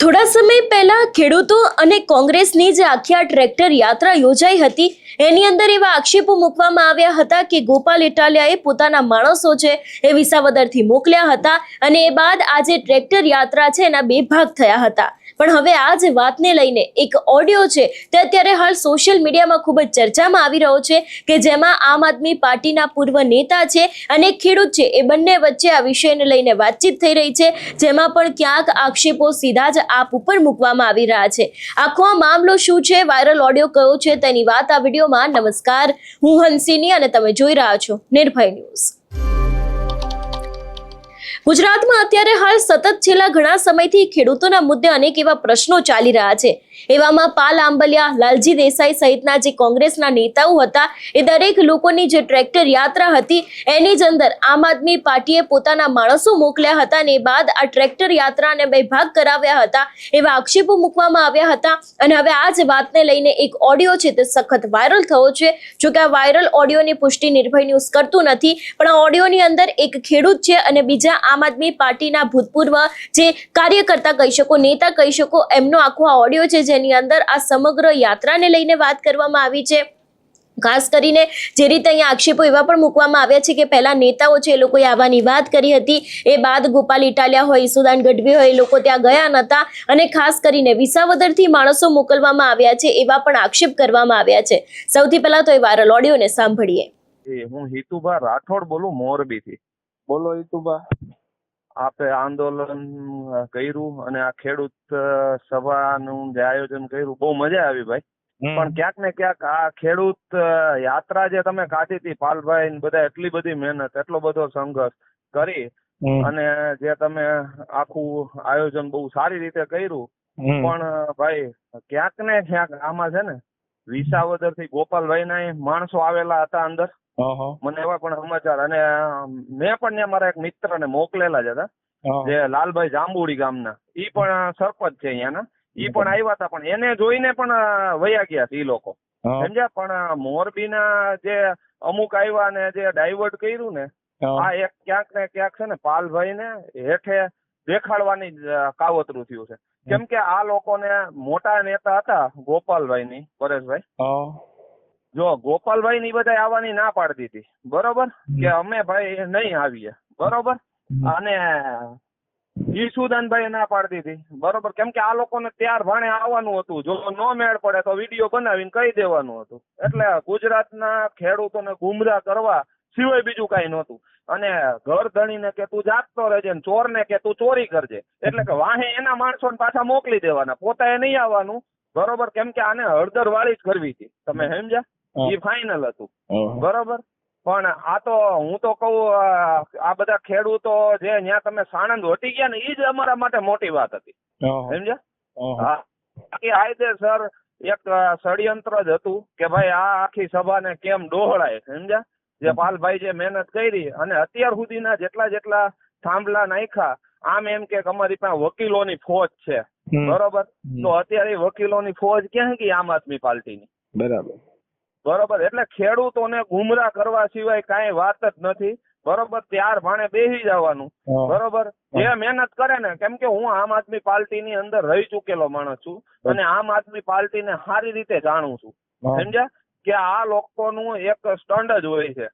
થોડા સમય પહેલા ખેડૂતો અને કોંગ્રેસની જે આખી આ ટ્રેક્ટર યાત્રા યોજાઈ હતી એની અંદર એવા આક્ષેપો મૂકવામાં આવ્યા હતા કે ગોપાલ ઇટાલિયાએ પોતાના માણસો છે એ વિસાવદરથી મોકલ્યા હતા અને એ બાદ આ જે ટ્રેક્ટર યાત્રા છે એના બે ભાગ થયા હતા. પણ હવે આ જ વાતને લઈને એક ઓડિયો છે તે અત્યારે હાલ સોશિયલ મીડિયામાં ખૂબ જ ચર્ચામાં આવી રહ્યો છે કે જેમાં આમ આદમી પાર્ટીના પૂર્વ નેતા છે અને ખેડૂત છે એ બંને વચ્ચે આ વિષયને લઈને વાતચીત થઈ રહી છે, જેમાં પણ ક્યાંક આક્ષેપો સીધા જ આપ ઉપર મૂકવામાં આવી રહ્યા છે. આખો આ મામલો શું છે, વાયરલ ઓડિયો કયો છે તેની વાત આ વિડીયોમાં. નમસ્કાર, હું હંસિની અને તમે જોઈ રહ્યા છો નિર્ભય ન્યૂઝ. ગુજરાતમાં અત્યારે હાલ સતત છેલ્લા ઘણા સમયથી ખેડૂતોના મુદ્દે અનેક એવા પ્રશ્નો ચાલી રહ્યા છે. એવામાં પાલ આંબલિયા, લાલજી દેસાઈ સહિતના જે કોંગ્રેસના નેતાઓ હતા એ દરેક લોકોની જે ટ્રેક્ટર યાત્રા હતી એની જ અંદર આમ આદમી પાર્ટીએ પોતાના માણસો મોકલ્યા હતા અને એ બાદ આ ટ્રેક્ટર યાત્રાને બે ભાગ કરાવ્યા હતા એવા આક્ષેપો મૂકવામાં આવ્યા હતા. અને હવે આ જ વાતને લઈને એક ઓડિયો છે તે સખત વાયરલ થયો છે. જોકે આ વાયરલ ઓડિયોની પુષ્ટિ નિર્ભય ન્યૂઝ કરતું નથી, પણ આ ઓડિયોની અંદર એક ખેડૂત છે અને બીજા આમ આદમી પાર્ટીના ભૂતપૂર્વ જે કાર્યકર્તા કહી શકો, નેતા કહી શકો, એમનો આખો આ ઓડિયો છે જેની અંદર આ સમગ્ર યાત્રાને લઈને વાત કરવામાં આવી છે. ખાસ કરીને જે રીતે અહીંયા આક્ષેપો એવા પણ મૂકવામાં આવ્યા છે કે પહેલા નેતાઓ છે એ લોકોએ આવવાની વાત કરી હતી, એ બાદ ગોપાલ ઇટાલિયા હોય, ઈસુદાન ગઢવી હોય, એ લોકો ત્યાં ગયા નહોતા અને ખાસ કરીને વિસાવદરથી માણસો મોકલવામાં આવ્યા છે એવા પણ આક્ષેપ કરવામાં આવ્યા છે. સૌથી પહેલા તો એ વાયરલ ઓડિયોને સાંભળીએ. હું હિતુભા રાઠોડ બોલું, મોરબીથી. બોલો હિતુભા. આપે આંદોલન કર્યું અને આ ખેડૂત સભાનું જે આયોજન કર્યું બહુ મજા આવી ભાઈ. પણ ક્યાંક ને ક્યાંક આ ખેડૂત યાત્રા જે તમે કાઢી હતી, પાલભાઈ ને બધા એટલી બધી મહેનત, એટલો બધો સંઘર્ષ કરી અને જે તમે આખું આયોજન બહુ સારી રીતે કર્યું, પણ ભાઈ ક્યાંક ને ક્યાંક આમાં છે ને વિસાવદર થી ગોપાલભાઈ ના માણસો આવેલા હતા અંદર. મને એવા પણ સમાચાર, અને મેં પણ ત્યાં મારા એક મિત્ર ને મોકલેલા જ હતા જે લાલભાઈ જાંબુડી ગામના, ઈ પણ સરપંચ છે અહીંયાના, ઈ પણ આવ્યા હતા. પણ એને જોઈને પણ વયા ગયા છે ઈ લોકો, સમજ્યા. પણ મોરબીના જે અમુક આવ્યા ને જે ડાયવર્ટ કર્યું ને, આ એક ક્યાંક ને ક્યાંક છે ને પાલભાઈ ને હેઠે દેખાડવાની કાવતરું થયું છે. કેમ કે આ લોકોને મોટા નેતા હતા ગોપાલભાઈ ની, પરેશભાઈ, જો ગોપાલભાઈ ની બધા આવવાની ના પાડતી હતી, બરોબર, કે અમે ભાઈ નહીં આવીએ, બરોબર, અને ઈસુદાનભાઈ ના પાડતી હતી, બરોબર, કેમ કે આ લોકોને ત્યાર ભાણે આવવાનું હતું, જો નો મેળ પડે તો વિડીયો બનાવીને કહી દેવાનું હતું. એટલે ગુજરાતના ખેડૂતોને ગુમરાહ કરવા સિવાય બીજું કઈ નહોતું. અને ઘર ધણીને કે તું જાગતો રહેજે, ચોરને કે તું ચોરી કરજે, એટલે કે વાહે એના માણસોને પાછા મોકલી દેવાના, પોતાએ નહીં આવવાનું, બરોબર. કેમ કે આને હળદર વાળી જ કરવી હતી, તમે સમજ્યા, એ ફાઇનલ હતું, બરોબર. પણ આ તો હું તો કહું, આ બધા ખેડૂતો જે ત્યાં તમે સાણંદ વટી ગયા ને, એ જ અમારા માટે મોટી વાત હતી, સમજ્યા. હા, કાયદેસર એક ષડયંત્ર જ હતું કે ભાઈ આ આખી સભાને કેમ ડોહળાય, સમજ્યા. જે પાલભાઈ જે મહેનત કરી અને અત્યાર સુધીના જેટલા થાંભલા નાખ્યા, આમ એમ કે અમારી પાસે વકીલોની ફોજ છે, બરોબર, તો અત્યારે વકીલોની ફોજ ક્યાં ગઈ આમ આદમી પાર્ટીની, બરોબર. એટલે ખેડૂતોને ગુમરાહ કરવા સિવાય કાંઈ વાત જ નથી, બરોબર. ત્યાર ભાણે બેસી જવાનું, બરોબર. જે મહેનત કરે ને, કેમ કે હું આમ આદમી પાર્ટીની અંદર રહી ચૂકેલો માણસ છું અને આમ આદમી પાર્ટીને સારી રીતે જાણું છું, સમજ્યા. કે આ લોકોનું એક સ્ટન્ડ જ હોય છે,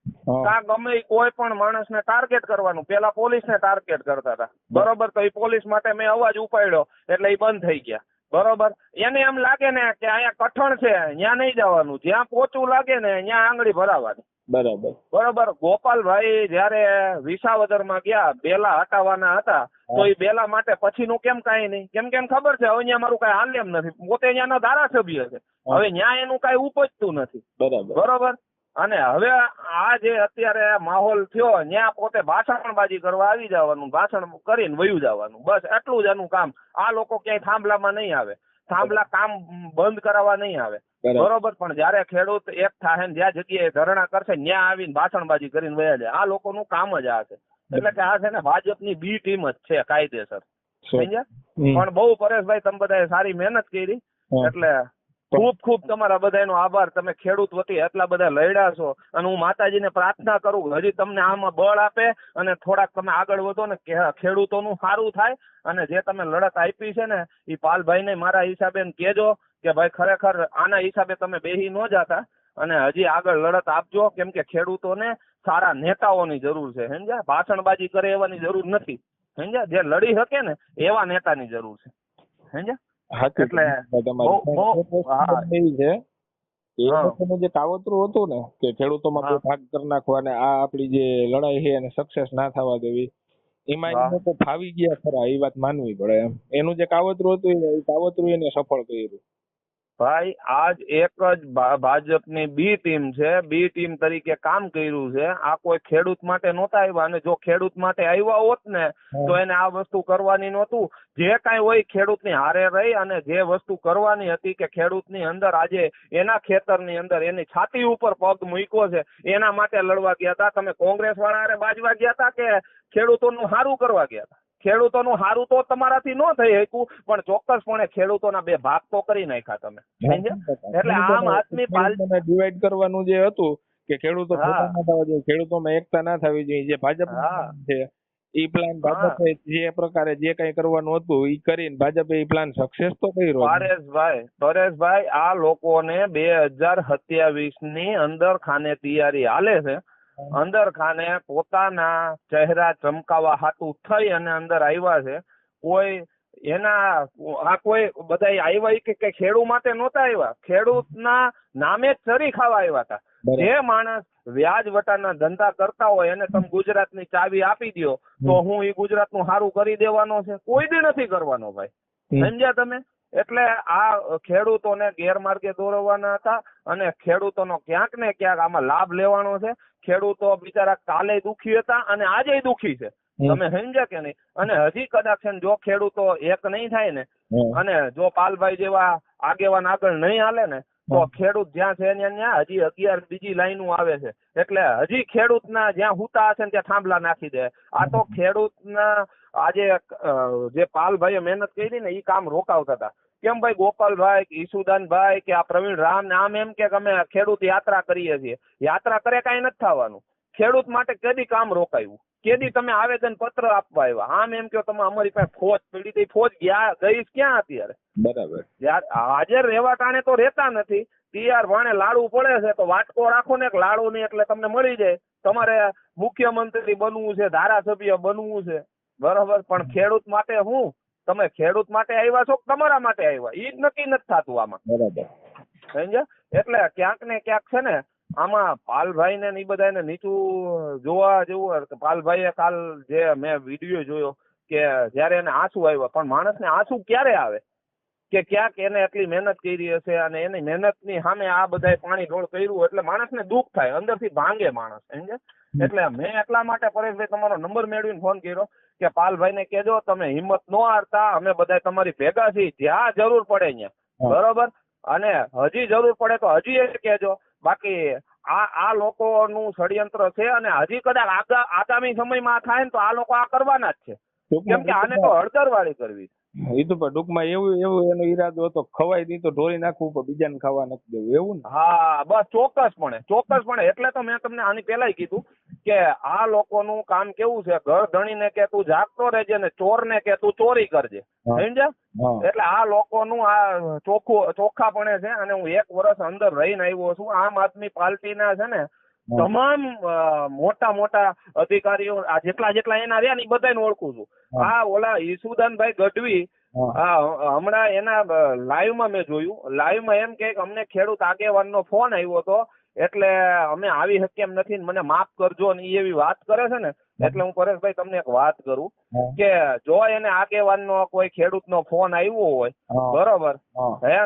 કાં ગમે કોઈ પણ માણસને ટાર્ગેટ કરવાનું. પેલા પોલીસને ટાર્ગેટ કરતા હતા, બરોબર, તો એ પોલીસ માટે મેં અવાજ ઉપાડ્યો એટલે એ બંધ થઈ ગયા, બરોબર. એને એમ લાગે ને કે અહીંયા કઠણ છે, ત્યાં નહીં જવાનું, જ્યાં પોચું લાગે ને ત્યાં આંગળી ભરાવાની, બરાબર, બરોબર. ગોપાલભાઈ જયારે વિસાવદરમાં ગયા, બેલા હટાવવાના હતા, તો એ બેલા માટે પછીનું કેમ કાંઈ નહીં, કેમ કેમ ખબર છે હવે અહીંયા મારું કઈ હાલ એમ નથી, પોતે અહીંયાના ધારાસભ્ય છે, હવે ન્યાય એનું કઈ ઉપજતું નથી, બરોબર. અને હવે આ જે અત્યારે માહોલ થયો, ત્યાં પોતે ભાષણબાજી કરવા આવી જવાનું, ભાષણ કરીને વયું જવાનું, બસ એટલું જ એનું કામ. આ લોકો ક્યાંય થાંભલામાં નહીં આવે, થાંભલા કામ બંધ કરાવવા નહીં આવે, બરોબર. પણ જયારે ખેડૂત એક થાય ને જ્યાં જગ્યાએ ધરણા કરશે ત્યાં આવીને ભાષણબાજી કરીને વયા જાય, આ લોકોનું કામ જ આ છે. એટલે કે આ છે ને ભાજપની બી ટીમ જ છે કાયદેસર, સમજ્યા. પણ બહુ પરેશભાઈ તમે બધાએ સારી મહેનત કરી, એટલે ખૂબ ખૂબ તમારા બધાનો આભાર. તમે ખેડૂત વતી એટલા બધા લડ્યા છો અને હું માતાજીને પ્રાર્થના કરું હજી તમને આમાં બળ આપે અને થોડાક તમે આગળ વધો ને ખેડૂતોનું સારું થાય. અને જે તમે લડત આપી છે ને એ પાલભાઈને મારા હિસાબે કહેજો કે ભાઈ ખરેખર આના હિસાબે તમે બેહી ન જાતા અને હજી આગળ લડત આપજો. કેમ કે ખેડૂતોને સારા નેતાઓની જરૂર છે, સમજ્યા? ભાષણબાજી કરે એવાની જરૂર નથી, સમજ્યા? જે લડી શકે ને એવા નેતાની જરૂર છે, સમજ્યા? એટલે એ લોકોનું જે કાવતરું હતું ને કે ખેડૂતોમાં કોઈ ભાગ કરી નાખવા ને આ આપણી જે લડાઈ છે એને સક્સેસ ના થવા દેવી, એમાં એ લોકો ફાવી ગયા ખરા, એ વાત માનવી પડે એમ. એનું જે કાવતરું હતું એ કાવતરું એને સફળ કર્યું. ભાઈ આજ એક જ ભાજપની બી ટીમ છે, બી ટીમ તરીકે કામ કર્યું છે. આ કોઈ ખેડૂત માટે નહોતા આવ્યા અને જો ખેડૂત માટે આવ્યા હોત ને તો એને આ વસ્તુ કરવાની નહોતું. જે કાંઈ હોય ખેડૂતની હારે રહી અને જે વસ્તુ કરવાની હતી કે ખેડૂતની અંદર આજે એના ખેતરની અંદર એની છાતી ઉપર પગ મૂક્યો છે એના માટે લડવા ગયા હતા. તમે કોંગ્રેસ વાળા હારે બાજવા ગયા હતા કે ખેડૂતોનું સારું કરવા ગયા હતા? ખેડૂતોનું સારું તો તમારાથી ન થઈ શક્યું પણ ચોક્કસપણે ખેડૂતોના બે ભાગ તો કરી નાખ્યા તમે, એટલે આમ આદમી પાર્ટી ડિવાઈડ કરવાનું જે હતું કે ખેડૂતો ભેગા ના થવા જોઈએ, ખેડૂતોમાં એકતા ના થવી જોઈએ, જે ભાજપ છે એ પ્લાન ભાજપે જે પ્રકારે જે કઈ કરવાનું હતું એ કરીને ભાજપે એ પ્લાન સક્સેસ તો કર્યો. પરેશભાઈ આ લોકોને 2027 ની અંદર ખાને તૈયારી હાલે છે. અંદર ખાને પોતાના ચહેરા ચમકાવવા હાટું થઈ અને અંદર આવ્યા છે. કોઈ એના આ કોઈ બધા આવ્યા કે ખેડૂત માટે નહોતા આવ્યા, ખેડૂતના નામે જ ચરી ખાવા આવ્યા હતા. જે માણસ વ્યાજ વટાના ધંધા કરતા હોય એને તમે ગુજરાતની ચાવી આપી દો તો હું એ ગુજરાતનું સારું કરી દેવાનો છે? કોઈ દી નથી કરવાનો ભાઈ, સમજ્યા તમે? એટલે આ ખેડૂતોને ગેરમાર્ગે દોરવાના હતા અને ખેડૂતોનો ક્યાંક ને ક્યાંક આમાં લાભ લેવાનો છે. ખેડૂતો બિચારા કાલે દુખી હતા અને આજે દુખી છે, તમે સમજ્યા કે નહીં? અને હજી કદાચ જો ખેડૂતો એક નહીં થાય ને અને જો પાલભાઈ જેવા આગેવાન આગળ નહીં હાલે ને તો ખેડૂત જ્યાં છે ત્યાં હજી 11 બીજી લાઈનો આવે છે. એટલે હજી ખેડૂતના જ્યાં હુતા હશે ને ત્યાં થાંભલા નાખી દે. આ તો ખેડૂતના આજે જે પાલભાઈએ મહેનત કરી ને એ કામ રોકાવતા હતા. કેમ ભાઈ ગોપાલભાઈ કે ઈસુદાનભાઈ કે આ પ્રવીણ રામ ને આમ એમ કે અમે ખેડૂત યાત્રા કરીએ છીએ, યાત્રા કરે કાંઈ નથી થવાનું. ખેડૂત માટે કેદી કામ રોકાયું, કેદી તમે આવેદન પત્ર આપવા આવ્યા? આમ એમ કે તમે અમારી પાસે ફોજ પડી હતી, ફોજ ગઈ ક્યાં અત્યારે? બરાબર, હાજર રહેવા ટાણે તો રહેતા નથી. તૈયાર ભાણે લાડુ પડે છે તો વાટકો રાખો ને લાડુ નહીં એટલે તમને મળી જાય. તમારે મુખ્યમંત્રી બનવું છે, ધારાસભ્ય બનવું છે, બરોબર, પણ ખેડૂત માટે હું તમે ખેડૂત માટે આવ્યા છો કે તમારા માટે આવ્યા એ જ નક્કી નથી થતું આમાં, બરાબર, સમજ્યા? એટલે ક્યાંક ને ક્યાંક છે ને આમાં પાલભાઈ ને એ બધાને નીચું જોવા જેવું. પાલભાઈએ કાલ જે મેં વિડીયો જોયો કે જયારે એને આંસુ આવ્યા, પણ માણસને આંસુ ક્યારે આવે કે ક્યાંક એને એટલી મહેનત કરી હશે અને એની મહેનતની સામે આ બધા પાણી ઢોળ કર્યું એટલે માણસને દુઃખ થાય, અંદરથી ભાંગે માણસ, સમજે? એટલે મેં એટલા માટે પરેશભાઈ તમારો નંબર મેળવીને ફોન કર્યો કે પાલભાઈને કહેજો તમે હિંમત ન હારતા, અમે બધા તમારી ભેગા છીએ, જ્યાં જરૂર પડે ત્યાં, બરોબર? અને હજી જરૂર પડે તો હજી એ કહેજો. બાકી આ લોકોનું ષડયંત્ર છે અને હજી કદાચ આગામી સમયમાં થાય ને તો આ લોકો આ કરવાના જ છે. કેમ કે આને તો હળદર વાળી કરવી. એ તો ટૂંકમાં એવું એનો ઈરાદો હતો, ખવાય નહીં તો ઢોળી નાખવું પણ બીજાને ખાવા નથી દેવું, એવું ને? હા બસ ચોક્કસપણે. એટલે તો મેં તમને આની પહેલા કીધું કે આ લોકોનું કામ કેવું છે, ઘર ધણીને કે તું જાગતો રહેજે ને ચોરને કે તું ચોરી કરજે, સમજ્યા? એટલે આ લોકોનું આ ચોખ્ખાપણે છે. અને હું 1 વર્ષ અંદર રહીને આવ્યો છું. આમ આદમી પાર્ટીના છે ને તમામ મોટા અધિકારીઓ આ જેટલા એના રહ્યા ને એ બધાને ઓળખું છું. આ ઓલા ઈસુદાનભાઈ ગઢવી હમણાં એના લાઈવમાં મેં જોયું, લાઈવમાં એમ કે અમને ખેડૂત આગેવાનનો ફોન આવ્યો હતો એટલે અમે આવી શકીએ એમ નથી, મને માફ કરજો ને એવી વાત કરે છે ને. એટલે હું પરેશભાઈ તમને એક વાત કરું કે જો એને આગેવાનનો કોઈ ખેડૂતનો ફોન આવ્યો હોય, બરોબર,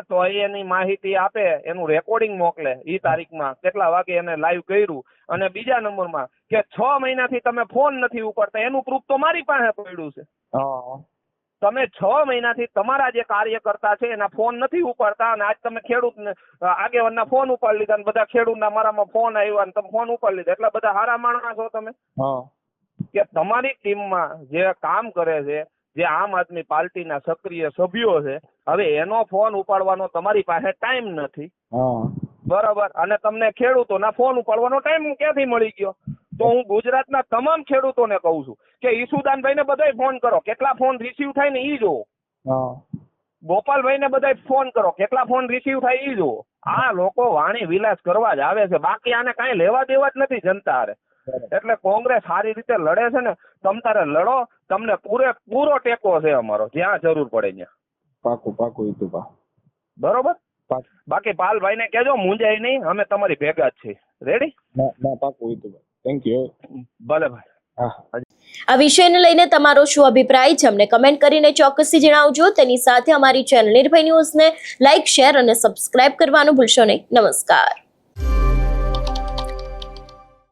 તો એની માહિતી આપે, એનું રેકોર્ડિંગ મોકલે, ઈ તારીખમાં કેટલા વાગે એને લાઈવ કર્યું. અને બીજા નંબરમાં કે 6 મહિનાથી તમે ફોન નથી ઉપાડતા એનું પ્રૂફ તો મારી પાસે પડ્યું છે. તમે 6 મહિનાથી તમારા જે કાર્યકર્તા છે એના ફોન નથી ઉપાડતા અને આજ તમે ખેડૂતને આગેવાનના ફોન ઉપાડી લીધા અને બધા ખેડૂતના મારામાં ફોન આવ્યા અને તમે ફોન ઉપાડી લીધા. એટલે બધા હારા માણસ છો તમે કે તમારી ટીમમાં જે કામ કરે છે જે આમ આદમી પાર્ટીના સક્રિય સભ્યો છે, હવે એનો ફોન ઉપાડવાનો તમારી પાસે ટાઈમ નથી, હા બરાબર, અને તમને ખેડૂતોના ફોન ઉપાડવાનો ટાઈમ ક્યાંથી મળી ગયો? તો હું ગુજરાતના તમામ ખેડૂતોને કહું છું કે ઈસુદાનભાઈને બધાય ફોન કરો, કેટલા ફોન રિસીવ થાય ને ઈ જોવો. હા ગોપાલભાઈને બધાય ફોન કરો, કેટલા ફોન રિસીવ થાય ઈ જોવો. આ લોકો વાણી વિલાસ કરવા જ આવે છે, બાકી આને કાંઈ લેવા દેવા જ નથી જનતા હારે. એટલે કોંગ્રેસ સારી રીતે લડે છે ને, તમ તારે લડો, તમને પૂરેપૂરો ટેકો છે અમારો, જ્યાં જરૂર પડે ત્યાં. પાકું પાકું ઈતુભા, બરોબર. પાકું. બાકી પાલભાઈને કહેજો મૂંઝાય નહીં, અમે તમારી ભેગા જ છીએ. રેડી? ના ના પાકું ઈતુભા, થેન્ક યુ. ભલે ભાઈ. હા. આ વિષયને લઈને તમારો શું અભિપ્રાય છે અમને કમેન્ટ કરીને ચોક્કસથી જણાવજો. તેની સાથે અમારી ચેનલ નિર્ભય ન્યૂઝને લાઇક, શેર અને સબસ્ક્રાઇબ કરવાનું ભૂલશો નહીં. નમસ્કાર.